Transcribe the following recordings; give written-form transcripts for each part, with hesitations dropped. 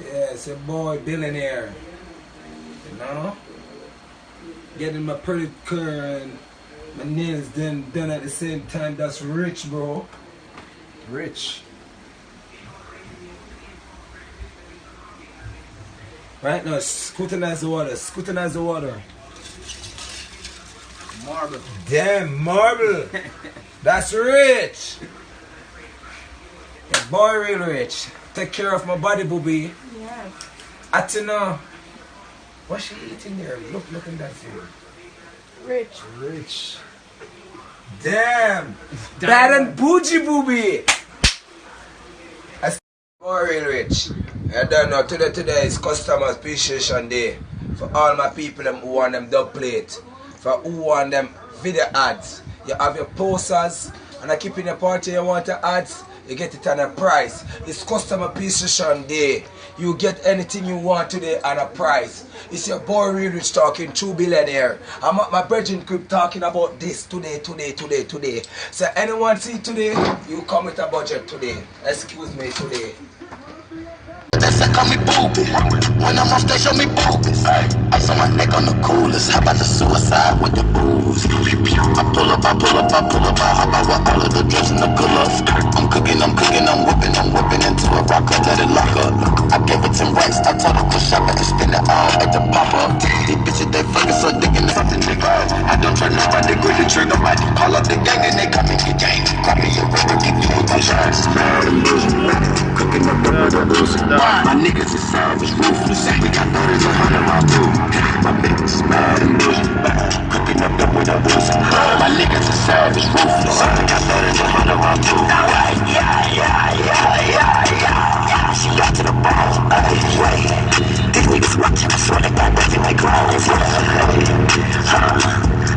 Yeah, it's a boy billionaire. You know? Getting my pedicure and my nails done at the same time. That's rich, bro. Rich. Right now, scrutinize the water. Scrutinize the water. Marble. Damn, marble. That's rich. Yeah, boy, real rich. Take care of my body, booby. Yeah. Atina. What's she eating there? Look in that food. Rich. Rich. Damn. Bad and bougie, booby. That's boy, real rich. I don't know. Today is Customer Appreciation Day. For all my people them who want them dub plate. For who want them video ads. You have your posters and I keep in your party you want the ads. You get it on a price. It's Customer Appreciation Day. You get anything you want today on a price. It's your boy Real Rich talking, true billionaire. I'm at my brethren crib talking about this today. So anyone see today, you come with a budget today. Excuse me today. They say call me booby. When I'm off, they show me boobies. Ice on my neck on the coolest. How about the suicide with the booze? I pull up, I hop out with all of the drugs and the pull-ups. I'm cooking, I'm whipping into a rocker, let it lock up. I gave it 10 rights, I told her push up, I just spin it all at the pop-up. These bitches, they fucking so dick in something nigga. I don't try nobody, grip the trigger, might call up the gang and they come and get gang. Grab me a river, keep you with my shots. Cooking up the bullshit. My niggas is savage, ruthless. We got 30s, 100 round through. My bitch is mad and bullshit. Cooking up the with a bullshit. My niggas is savage, ruthless. We got 30s, 100 round through. Yeah. She got to the ball. These niggas watching, I swear to God, breaking my clothes.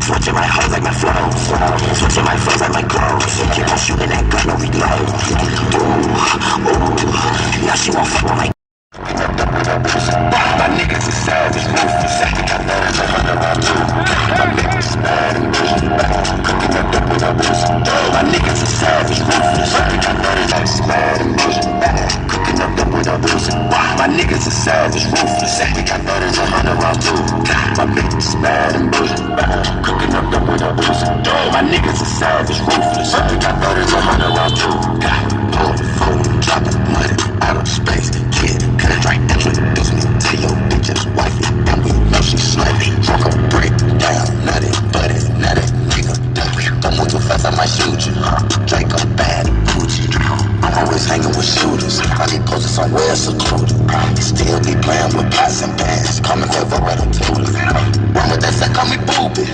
Switching my hoes like my flows. Switching my flows like my clothes. Keep on shooting that gun, no reload. Ooh, now she won't fuck with my. My niggas is savage, ruthless. We got nerves, 100 round through. My bitch is mad and bullshit. Cooking up the with a bullshit. My niggas is savage, ruthless. We got nerves, mad and bullshit. Cooking up the with a bullshit. My niggas is savage, ruthless. We got nerves, 100 round through. My bitch is mad and bullshit. Cooking up the with a bullshit. My niggas is savage, ruthless. We got nerves, 100 round through. Pull the phone, drop the money out of space. Kid, cut it right, introduce me to your bitch's wifey. And we know she slutty. Drunk her break down, nutty, buddy, nutty, nigga, dirty. Don't move too fast, I might shoot you. Draco bad, Gucci. I'm always hanging with shooters. I be posted somewhere secluded. Still be playing with pots and pans. Call me Quavo Ratatouille. Run with that set, call me booby.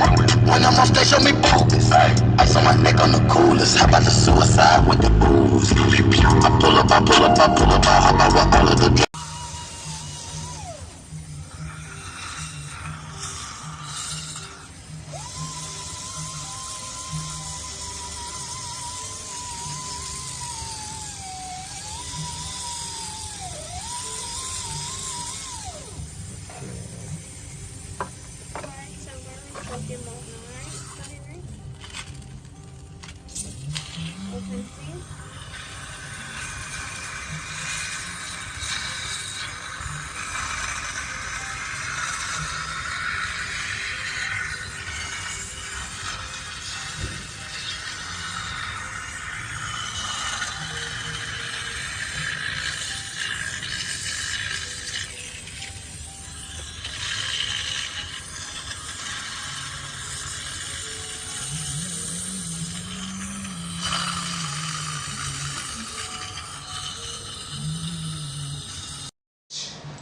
When I'm off, they show me boobies. Ice on my neck on the coolest. How about the suicide with the booze? I pull up, I hop out with all of the drugs.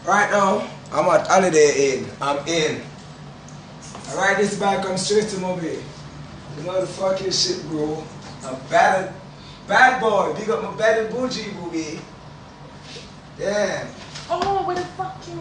Right now, I'm at Holiday Inn. I'm in. I ride this bike, I'm straight to Mobile. You know the fucking shit, bro. I'm bad boy. Big up my bad and bougie, booby. Damn. Oh, where the fuck you?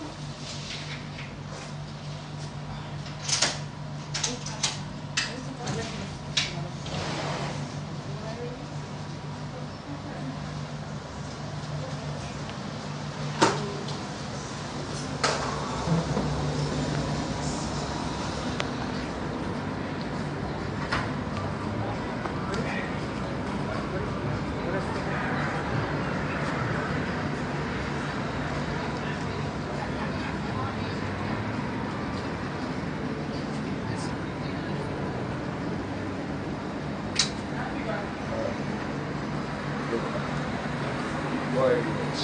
boy rich.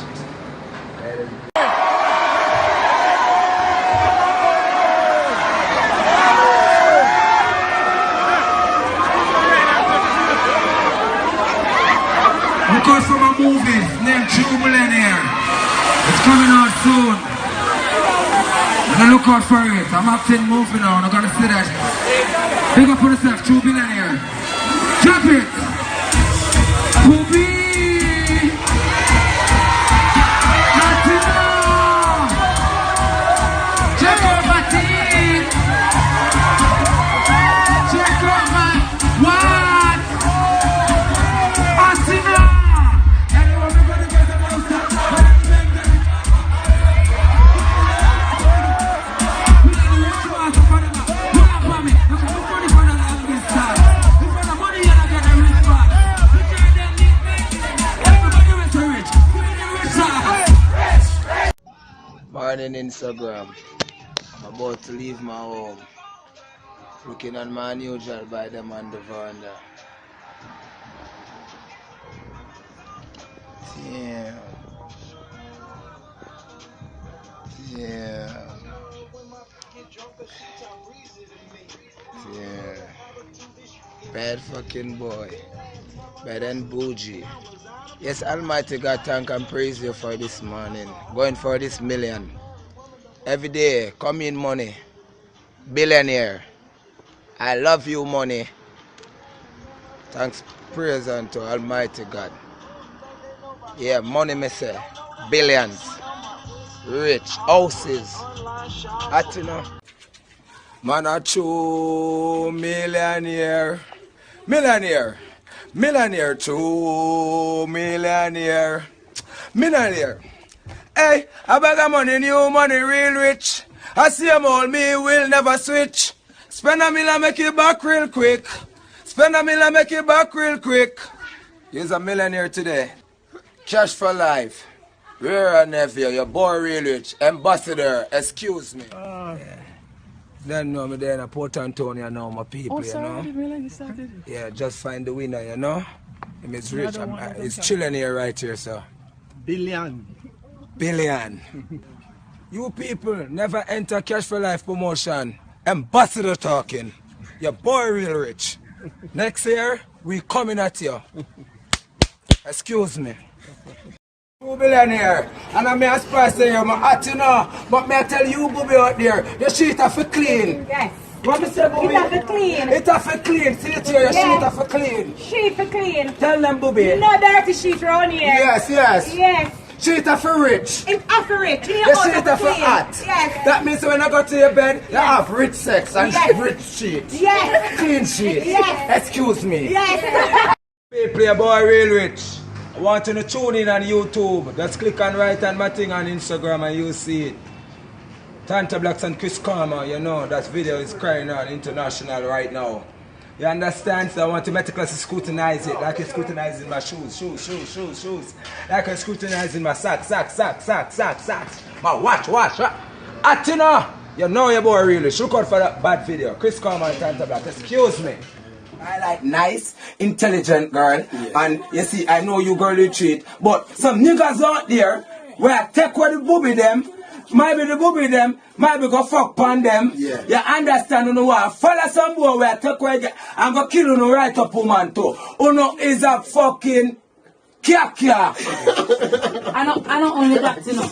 Look out for my movie named True Millennium. It's coming out soon. And look out for it. I'm acting movie now. I'm gonna see that. Big up on yourself, True Millennium. Drop it. Poopy. Latina. Check out my team. Check out my what? Latina. Morning Instagram. I'm about to leave my home. Looking on my unusual by them on the veranda. Yeah. Yeah. Yeah. Bad fucking boy. Bad and bougie. Yes, Almighty God, thank and praise you for this morning. Going for this million. Every day, come in money. Billionaire. I love you, money. Thanks, praise unto Almighty God. Yeah, money, me say. Billions. Rich. Houses. At you know. Man, a true millionaire. Millionaire. Millionaire, true millionaire. Millionaire. Hey, I bag of money, new money, real rich. I see them all, me will never switch. Spend a million, make it back real quick. Spend a million, make it back real quick. He's a millionaire today. Cash for life. Rare nephew, your boy real rich. Ambassador, excuse me. Then know me there in Port Antonio now, my people, you know. Yeah, just find the winner, you know. Him is rich. He's chilling here right here, sir. Billion. You people never enter Cash for Life promotion. Ambassador talking. Your boy real rich. Next year, we coming at you. Excuse me. You billionaire, and I may aspire to say you're my hot, you know, but may I tell you, booby out there, your sheet have to clean. Yes. What me say, booby? It have to clean. It have to clean. See it here, your sheet have to clean. Sheet for clean. Tell them, booby. You know dirty sheet around here. Yes. Yes. Sheet have to rich. It's after rich. You The know sheet have to clean. hot. Yes. That means when I go to your bed, you have rich sex and rich sheet. Yes. Clean sheet. Yes. Excuse me. Yes. Play a boy real rich. I want you to tune in on YouTube. Just click on right on my thing on Instagram and you'll see it. Tanta Blacks and Chris Karma, you know, that video is crying out international right now. You understand? So I want to meticulously scrutinize it, like you're scrutinizing my shoes. Like you're scrutinizing my socks. My watch. Atina! You know your boy really. Look out for that bad video. Chris Karma and Tanta Black. Excuse me. I like nice, intelligent girl, and you see, I know you girl you treat, but some niggas out there where take where the booby them, might be go fuck pon them. Yeah. You understand, you know what? Follow some boy where take where and go kill you right up woman too. You is a fucking kia. I not only that, you know.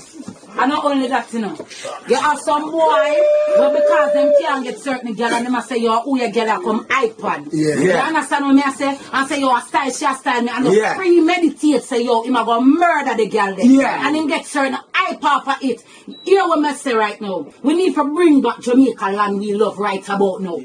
You have some boy, but because them can't get certain girl and them a say, yo, who you get a come iPad. Yeah. You understand what me I say? And say, yo, a style, she a style me. And you premeditate, say, yo, him a go murder the girl there. Yeah. And him get certain iPad for it. Hear what me say right now. We need to bring back Jamaica land we love right about now.